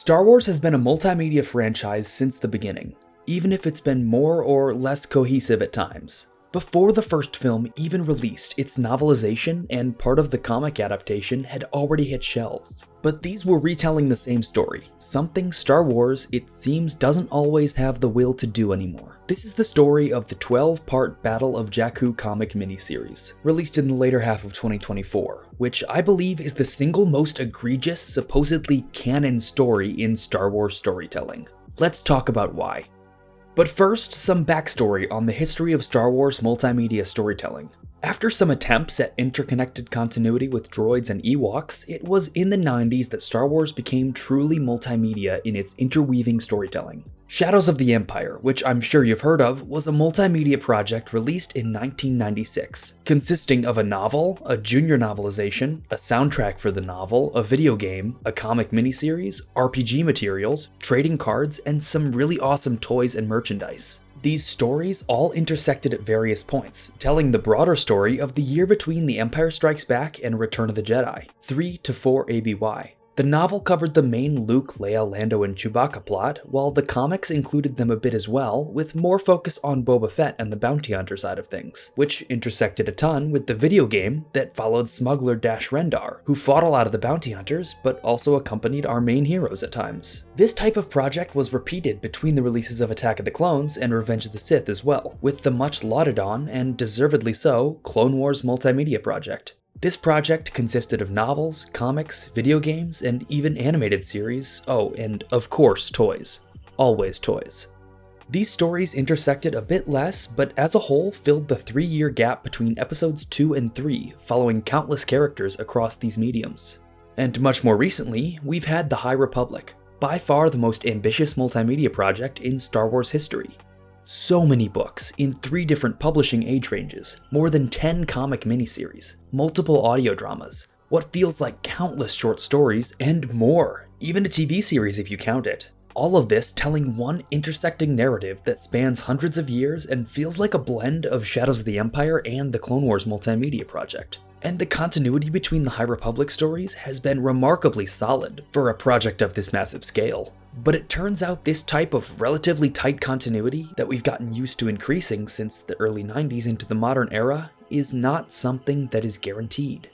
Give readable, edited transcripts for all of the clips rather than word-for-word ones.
Star Wars has been a multimedia franchise since the beginning, even if it's been more or less cohesive at times. Before the first film even released, its novelization and part of the comic adaptation had already hit shelves. But these were retelling the same story, something Star Wars, it seems, doesn't always have the will to do anymore. This is the story of the 12-part Battle of Jakku comic miniseries, released in the later half of 2024, which I believe is the single most egregious, supposedly canon story in Star Wars storytelling. Let's talk about why. But first, some backstory on the history of Star Wars multimedia storytelling. After some attempts at interconnected continuity with droids and Ewoks, it was in the 90s that Star Wars became truly multimedia in its interweaving storytelling. Shadows of the Empire, which I'm sure you've heard of, was a multimedia project released in 1996, consisting of a novel, a junior novelization, a soundtrack for the novel, a video game, a comic miniseries, RPG materials, trading cards, and some really awesome toys and merchandise. These stories all intersected at various points, telling the broader story of the year between The Empire Strikes Back and Return of the Jedi, 3 to 4 ABY. The novel covered the main Luke, Leia, Lando, and Chewbacca plot, while the comics included them a bit as well, with more focus on Boba Fett and the bounty hunter side of things, which intersected a ton with the video game that followed smuggler Dash Rendar, who fought a lot of the bounty hunters, but also accompanied our main heroes at times. This type of project was repeated between the releases of Attack of the Clones and Revenge of the Sith as well, with the much lauded on, and deservedly so, Clone Wars multimedia project. This project consisted of novels, comics, video games, and even animated series, oh, and of course toys. Always toys. These stories intersected a bit less, but as a whole filled the 3-year gap between episodes 2 and 3, following countless characters across these mediums. And much more recently, we've had The High Republic, by far the most ambitious multimedia project in Star Wars history. So many books in 3 different publishing age ranges, more than 10 comic miniseries, multiple audio dramas, what feels like countless short stories, and more, even a TV series if you count it. All of this telling one intersecting narrative that spans hundreds of years and feels like a blend of Shadows of the Empire and the Clone Wars multimedia project. And the continuity between the High Republic stories has been remarkably solid for a project of this massive scale. But it turns out this type of relatively tight continuity that we've gotten used to increasing since the early 90s into the modern era is not something that is guaranteed.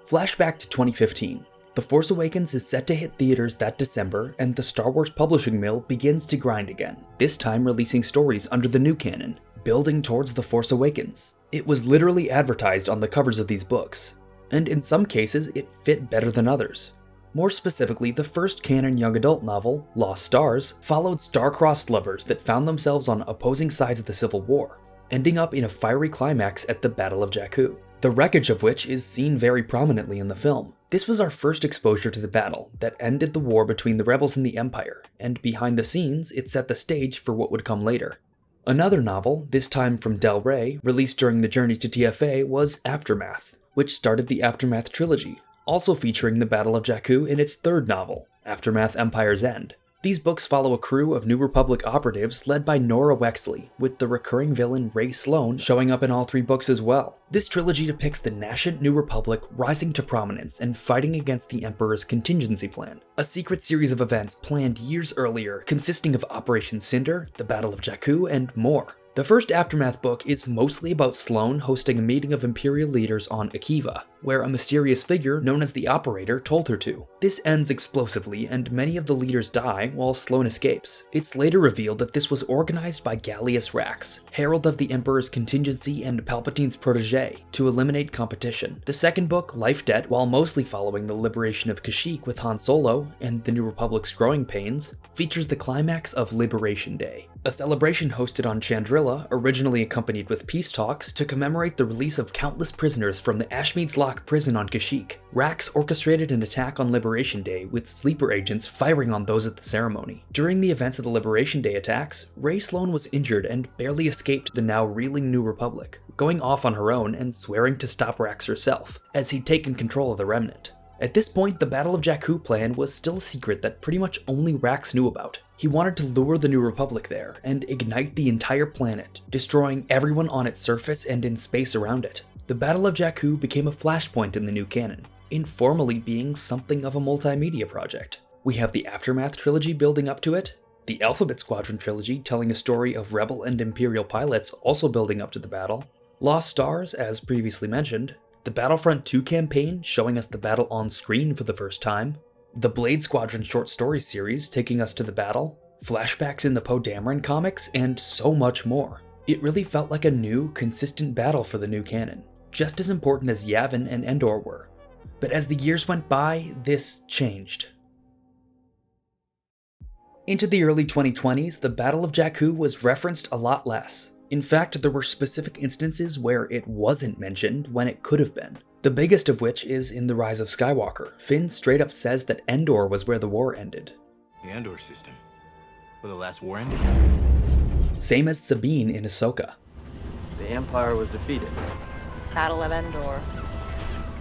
Flashback to 2015. The Force Awakens is set to hit theaters that December, and the Star Wars publishing mill begins to grind again, this time releasing stories under the new canon, building towards The Force Awakens. It was literally advertised on the covers of these books, and in some cases it fit better than others. More specifically, the first canon young adult novel, Lost Stars, followed star-crossed lovers that found themselves on opposing sides of the Civil War, ending up in a fiery climax at the Battle of Jakku, the wreckage of which is seen very prominently in the film. This was our first exposure to the battle that ended the war between the rebels and the Empire, and behind the scenes, it set the stage for what would come later. Another novel, this time from Del Rey, released during the journey to TFA, was Aftermath, which started the Aftermath trilogy, also featuring the Battle of Jakku in its 3rd novel, Aftermath Empire's End. These books follow a crew of New Republic operatives led by Nora Wexley, with the recurring villain Rey Sloane showing up in all 3 books as well. This trilogy depicts the nascent New Republic rising to prominence and fighting against the Emperor's contingency plan, a secret series of events planned years earlier consisting of Operation Cinder, the Battle of Jakku, and more. The first Aftermath book is mostly about Sloane hosting a meeting of Imperial leaders on Akiva, where a mysterious figure known as the Operator told her to. This ends explosively, and many of the leaders die while Sloane escapes. It's later revealed that this was organized by Gallius Rax, herald of the Emperor's contingency and Palpatine's protege, to eliminate competition. The second book, Life Debt, while mostly following the liberation of Kashyyyk with Han Solo and the New Republic's growing pains, features the climax of Liberation Day, a celebration hosted on Chandrila, originally accompanied with peace talks to commemorate the release of countless prisoners from the Ashmead's Lock prison on Kashyyyk. Rax orchestrated an attack on Liberation Day with sleeper agents firing on those at the ceremony. During the events of the Liberation Day attacks, Rey Sloane was injured and barely escaped the now reeling New Republic, going off on her own and swearing to stop Rax herself, as he'd taken control of the Remnant. At this point, the Battle of Jakku plan was still a secret that pretty much only Rax knew about. He wanted to lure the New Republic there and ignite the entire planet, destroying everyone on its surface and in space around it. The Battle of Jakku became a flashpoint in the new canon, informally being something of a multimedia project. We have the Aftermath trilogy building up to it, the Alphabet Squadron trilogy telling a story of Rebel and Imperial pilots also building up to the battle, Lost Stars, as previously mentioned, the Battlefront 2 campaign showing us the battle on screen for the first time, the Blade Squadron short story series taking us to the battle, flashbacks in the Poe Dameron comics, and so much more. It really felt like a new, consistent battle for the new canon, just as important as Yavin and Endor were. But as the years went by, this changed. Into the early 2020s, the Battle of Jakku was referenced a lot less. In fact, there were specific instances where it wasn't mentioned when it could have been. The biggest of which is in The Rise of Skywalker. Finn straight up says that Endor was where the war ended. The Endor system? Where the last war ended? Same as Sabine in Ahsoka. The Empire was defeated. Battle of Endor.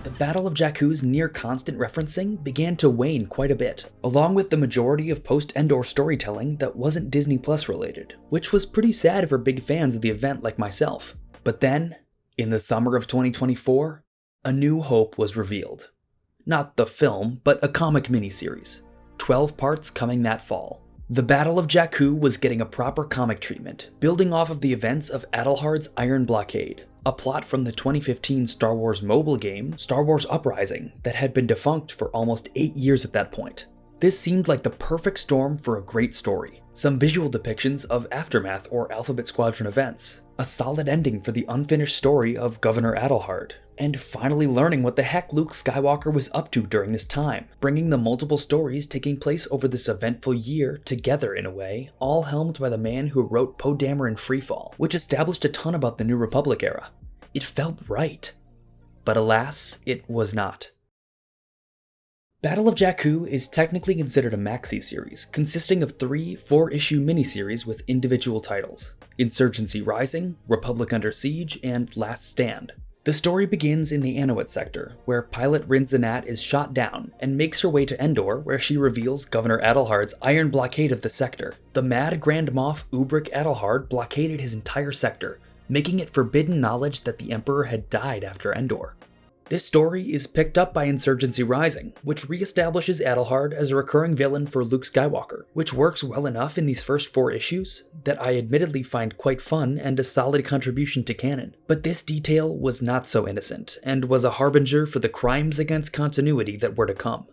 The Battle of Jakku's near-constant referencing began to wane quite a bit, along with the majority of post-Endor storytelling that wasn't Disney Plus related, which was pretty sad for big fans of the event like myself. But then, in the summer of 2024, A New Hope was revealed. Not the film, but a comic miniseries. 12 parts coming that fall. The Battle of Jakku was getting a proper comic treatment, building off of the events of Adelhard's Iron Blockade, a plot from the 2015 Star Wars mobile game, Star Wars Uprising, that had been defunct for almost 8 years at that point. This seemed like the perfect storm for a great story. Some visual depictions of Aftermath or Alphabet Squadron events, a solid ending for the unfinished story of Governor Adelhard, and finally learning what the heck Luke Skywalker was up to during this time, bringing the multiple stories taking place over this eventful year together in a way, all helmed by the man who wrote Poe Dameron Freefall, which established a ton about the New Republic era. It felt right. But alas, it was not. Battle of Jakku is technically considered a maxi series, consisting of 3 4-issue miniseries with individual titles: Insurgency Rising, Republic Under Siege, and Last Stand. The story begins in the Anowit sector, where pilot Rin Zinat is shot down and makes her way to Endor, where she reveals Governor Adelhard's iron blockade of the sector. The mad Grand Moff Ubric Adelhard blockaded his entire sector, making it forbidden knowledge that the Emperor had died after Endor. This story is picked up by Insurgency Rising, which reestablishes Adelhard as a recurring villain for Luke Skywalker, which works well enough in these first 4 issues that I admittedly find quite fun and a solid contribution to canon. But this detail was not so innocent, and was a harbinger for the crimes against continuity that were to come.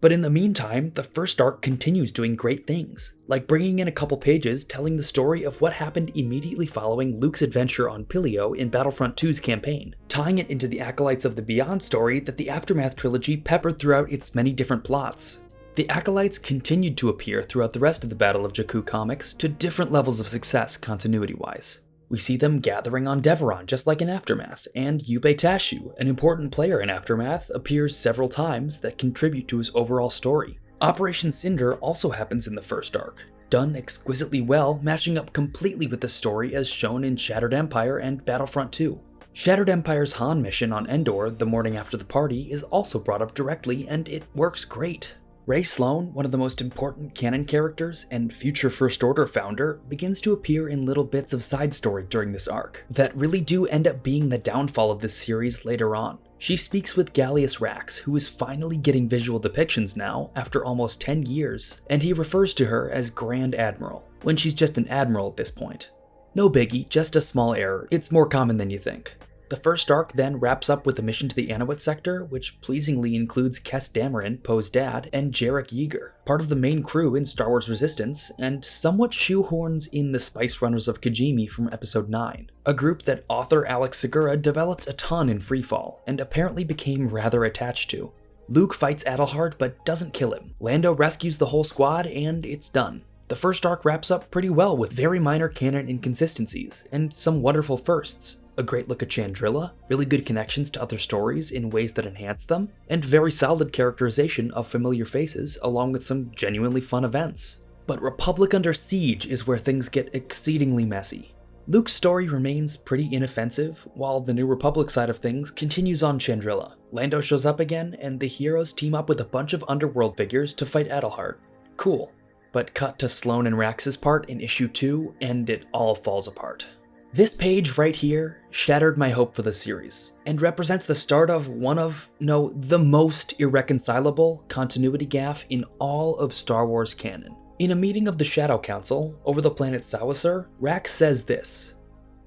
But in the meantime, the first arc continues doing great things, like bringing in a couple pages telling the story of what happened immediately following Luke's adventure on Pilio in Battlefront 2's campaign, tying it into the Acolytes of the Beyond story that the Aftermath trilogy peppered throughout its many different plots. The Acolytes continued to appear throughout the rest of the Battle of Jakku comics to different levels of success continuity-wise. We see them gathering on Deveron just like in Aftermath, and Yubei Tashu, an important player in Aftermath, appears several times that contribute to his overall story. Operation Cinder also happens in the first arc, done exquisitely well, matching up completely with the story as shown in Shattered Empire and Battlefront 2. Shattered Empire's Han mission on Endor the morning after the party is also brought up directly, and it works great. Ray Sloan, one of the most important canon characters and future First Order founder, begins to appear in little bits of side story during this arc that really do end up being the downfall of this series later on. She speaks with Gallius Rax, who is finally getting visual depictions now after almost 10 years, and he refers to her as Grand Admiral, when she's just an admiral at this point. No biggie, just a small error. It's more common than you think. The first arc then wraps up with a mission to the Anowit sector, which pleasingly includes Kes Dameron, Poe's dad, and Jarek Yeager, part of the main crew in Star Wars Resistance, and somewhat shoehorns in the Spice Runners of Kijimi from Episode 9, a group that author Alex Segura developed a ton in Freefall, and apparently became rather attached to. Luke fights Adelhard but doesn't kill him. Lando rescues the whole squad, and it's done. The first arc wraps up pretty well with very minor canon inconsistencies, and some wonderful firsts. A great look at Chandrila, really good connections to other stories in ways that enhance them, and very solid characterization of familiar faces along with some genuinely fun events. But Republic Under Siege is where things get exceedingly messy. Luke's story remains pretty inoffensive, while the New Republic side of things continues on Chandrila. Lando shows up again, and the heroes team up with a bunch of underworld figures to fight Adelhard. Cool. But cut to Sloan and Rax's part in issue 2, and it all falls apart. This page right here shattered my hope for the series, and represents the start of the most irreconcilable continuity gaffe in all of Star Wars canon. In a meeting of the Shadow Council over the planet Sawasur, Rax says this: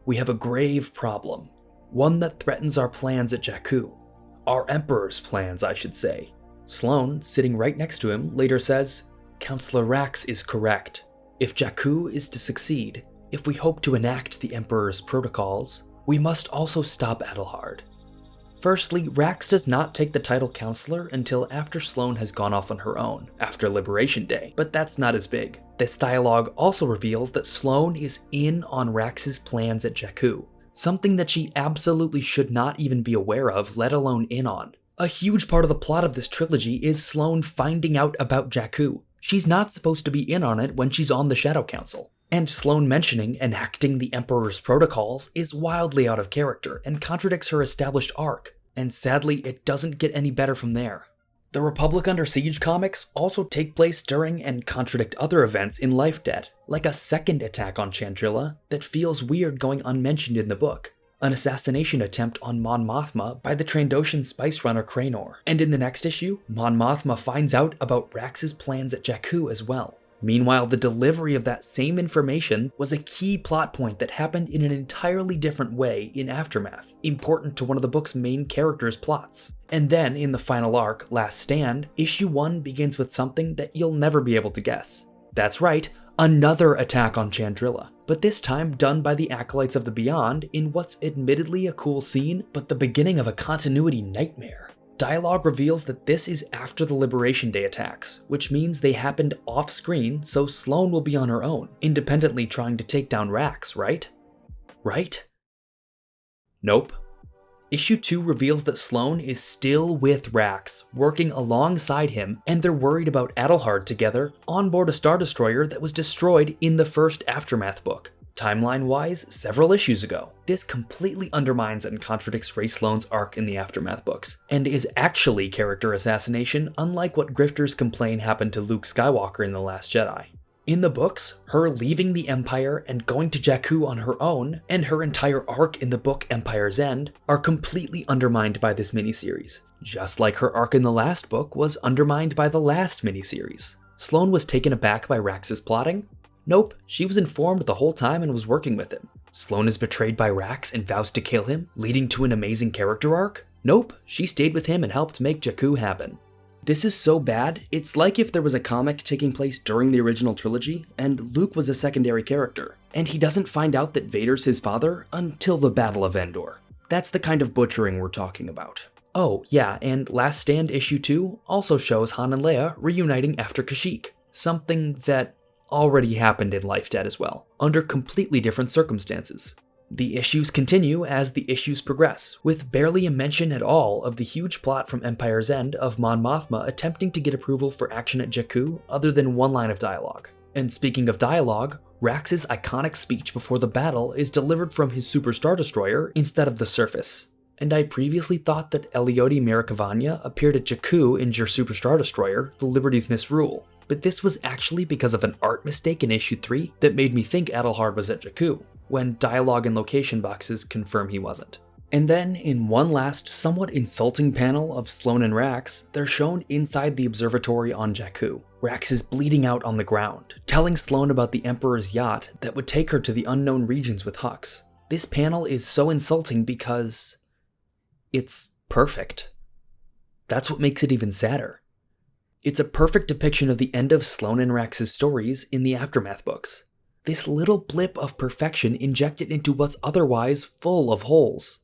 "We have a grave problem, one that threatens our plans at Jakku. Our Emperor's plans, I should say." Sloane, sitting right next to him, later says, "Counselor Rax is correct. If Jakku is to succeed, if we hope to enact the Emperor's protocols, we must also stop Adelhard." Firstly, Rax does not take the title Counselor until after Sloane has gone off on her own, after Liberation Day, but that's not as big. This dialogue also reveals that Sloane is in on Rax's plans at Jakku, something that she absolutely should not even be aware of, let alone in on. A huge part of the plot of this trilogy is Sloane finding out about Jakku. She's not supposed to be in on it when she's on the Shadow Council. And Sloane mentioning enacting the Emperor's protocols is wildly out of character and contradicts her established arc, and sadly it doesn't get any better from there. The Republic Under Siege comics also take place during and contradict other events in Life Debt, like a second attack on Chandrila that feels weird going unmentioned in the book, an assassination attempt on Mon Mothma by the Trandoshan spice runner Cranor, and in the next issue, Mon Mothma finds out about Rax's plans at Jakku as well. Meanwhile, the delivery of that same information was a key plot point that happened in an entirely different way in Aftermath, important to one of the book's main characters' plots. And then, in the final arc, Last Stand, issue 1 begins with something that you'll never be able to guess. That's right, another attack on Chandrila, but this time done by the Acolytes of the Beyond in what's admittedly a cool scene, but the beginning of a continuity nightmare. Dialogue reveals that this is after the Liberation Day attacks, which means they happened off-screen, so Sloane will be on her own, independently trying to take down Rax, right? Right? Nope. Issue 2 reveals that Sloane is still with Rax, working alongside him, and they're worried about Adelhard together on board a Star Destroyer that was destroyed in the first Aftermath book. Timeline-wise, several issues ago. This completely undermines and contradicts Ray Sloane's arc in the Aftermath books, and is actually character assassination, unlike what grifters complain happened to Luke Skywalker in The Last Jedi. In the books, her leaving the Empire and going to Jakku on her own, and her entire arc in the book Empire's End, are completely undermined by this miniseries, just like her arc in the last book was undermined by the last miniseries. Sloane was taken aback by Rax's plotting? Nope, she was informed the whole time and was working with him. Sloane is betrayed by Rax and vows to kill him, leading to an amazing character arc? Nope, she stayed with him and helped make Jakku happen. This is so bad, it's like if there was a comic taking place during the original trilogy, and Luke was a secondary character, and he doesn't find out that Vader's his father until the Battle of Endor. That's the kind of butchering we're talking about. Oh, yeah, and Last Stand issue 2 also shows Han and Leia reuniting after Kashyyyk, something that already happened in Life Debt as well, under completely different circumstances. The issues continue as the issues progress, with barely a mention at all of the huge plot from Empire's End of Mon Mothma attempting to get approval for action at Jakku other than one line of dialogue. And speaking of dialogue, Rax's iconic speech before the battle is delivered from his Super Star Destroyer instead of the surface. And I previously thought that Eliodie Marikavanya appeared at Jakku in your Super Star Destroyer, The Liberty's Misrule, but this was actually because of an art mistake in issue 3 that made me think Adelhard was at Jakku, when dialogue and location boxes confirm he wasn't. And then, in one last, somewhat insulting panel of Sloane and Rax, they're shown inside the observatory on Jakku. Rax is bleeding out on the ground, telling Sloane about the Emperor's yacht that would take her to the unknown regions with Hux. This panel is so insulting because it's perfect. That's what makes it even sadder. It's a perfect depiction of the end of Sloane and Rax's stories in the Aftermath books. This little blip of perfection injected into what's otherwise full of holes.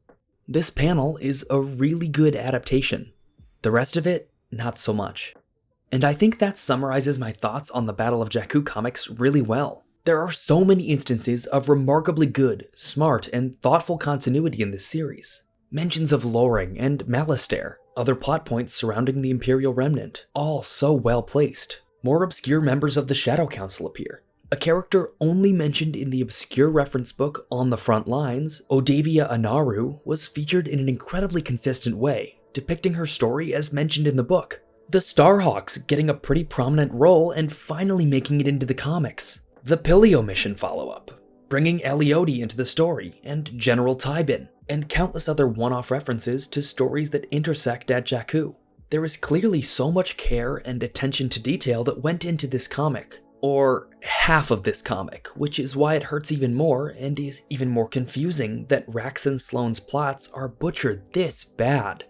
This panel is a really good adaptation. The rest of it, not so much. And I think that summarizes my thoughts on the Battle of Jakku comics really well. There are so many instances of remarkably good, smart, and thoughtful continuity in this series. Mentions of Loring and Malastare, other plot points surrounding the Imperial Remnant, all so well placed. More obscure members of the Shadow Council appear. A character only mentioned in the obscure reference book On the Front Lines, Odavia Anaru, was featured in an incredibly consistent way, depicting her story as mentioned in the book. The Starhawks getting a pretty prominent role and finally making it into the comics. The Pilio mission follow-up. bringing Eliodi into the story, and General Tybin, and countless other one-off references to stories that intersect at Jakku. There is clearly so much care and attention to detail that went into this comic, or half of this comic, which is why it hurts even more and is even more confusing that Rax and Sloane's plots are butchered this bad.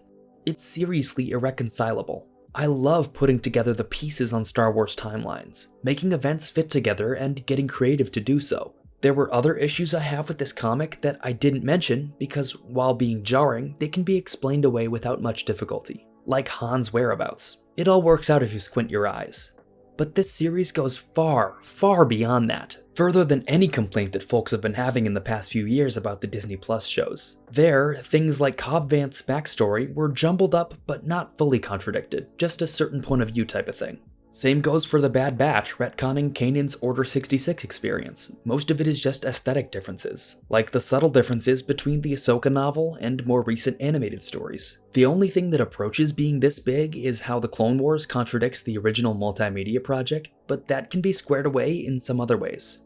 It's seriously irreconcilable. I love putting together the pieces on Star Wars timelines, making events fit together and getting creative to do so. There were other issues I have with this comic that I didn't mention because, while being jarring, they can be explained away without much difficulty, like Han's whereabouts. It all works out if you squint your eyes. But this series goes far, far beyond that, further than any complaint that folks have been having in the past few years about the Disney Plus shows. There, things like Cobb Vanth's backstory were jumbled up but not fully contradicted, just a certain point of view type of thing. Same goes for the Bad Batch retconning Kanan's Order 66 experience. Most of it is just aesthetic differences, like the subtle differences between the Ahsoka novel and more recent animated stories. The only thing that approaches being this big is how the Clone Wars contradicts the original multimedia project, but that can be squared away in some other ways.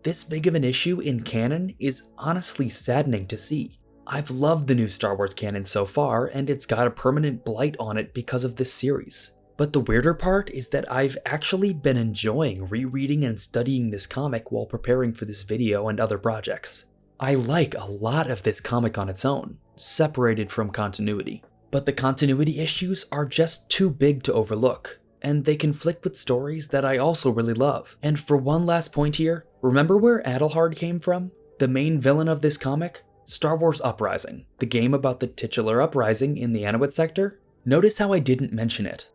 This big of an issue in canon is honestly saddening to see. I've loved the new Star Wars canon so far, and it's got a permanent blight on it because of this series. But the weirder part is that I've actually been enjoying rereading and studying this comic while preparing for this video and other projects. I like a lot of this comic on its own, separated from continuity. But the continuity issues are just too big to overlook, and they conflict with stories that I also really love. And for one last point here, remember where Adelhard came from? The main villain of this comic? Star Wars Uprising, the game about the titular uprising in the Anawit sector? Notice how I didn't mention it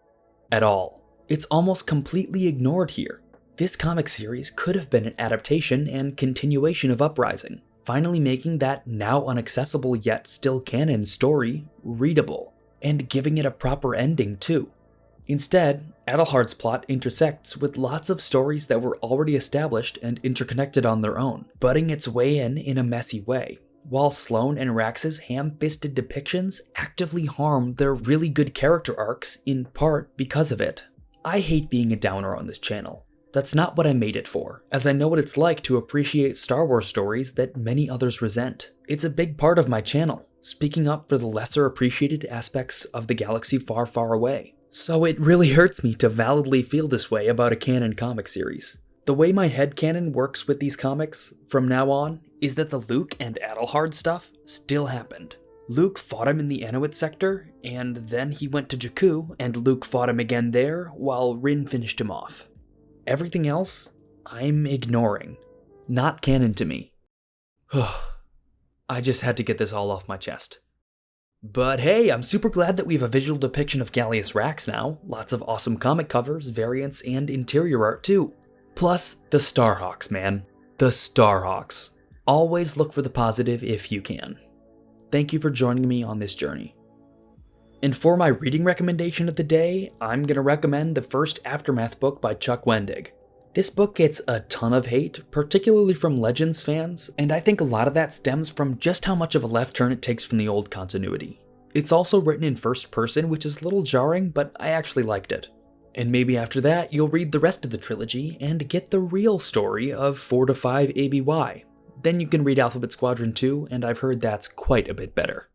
at all. It's almost completely ignored here. This comic series could have been an adaptation and continuation of Uprising, finally making that now inaccessible yet still canon story readable, and giving it a proper ending too. Instead, Adelhard's plot intersects with lots of stories that were already established and interconnected on their own, butting its way in a messy way, while Sloane and Rax's ham-fisted depictions actively harm their really good character arcs in part because of it. I hate being a downer on this channel. That's not what I made it for, as I know what it's like to appreciate Star Wars stories that many others resent. It's a big part of my channel, speaking up for the lesser appreciated aspects of the galaxy far, far away. So it really hurts me to validly feel this way about a canon comic series. The way my headcanon works with these comics, from now on, is that the Luke and Adelhard stuff still happened. Luke fought him in the Anawit sector, and then he went to Jakku, and Luke fought him again there, while Rin finished him off. Everything else, I'm ignoring. Not canon to me. I just had to get this all off my chest. But hey, I'm super glad that we have a visual depiction of Gallius Rax now. Lots of awesome comic covers, variants, and interior art too. Plus, the Starhawks, man. The Starhawks. Always look for the positive if you can. Thank you for joining me on this journey. And for my reading recommendation of the day, I'm going to recommend the first Aftermath book by Chuck Wendig. This book gets a ton of hate, particularly from Legends fans, and I think a lot of that stems from just how much of a left turn it takes from the old continuity. It's also written in first person, which is a little jarring, but I actually liked it. And maybe after that, you'll read the rest of the trilogy and get the real story of 4 to 5 ABY. Then you can read Alphabet Squadron 2, and I've heard that's quite a bit better.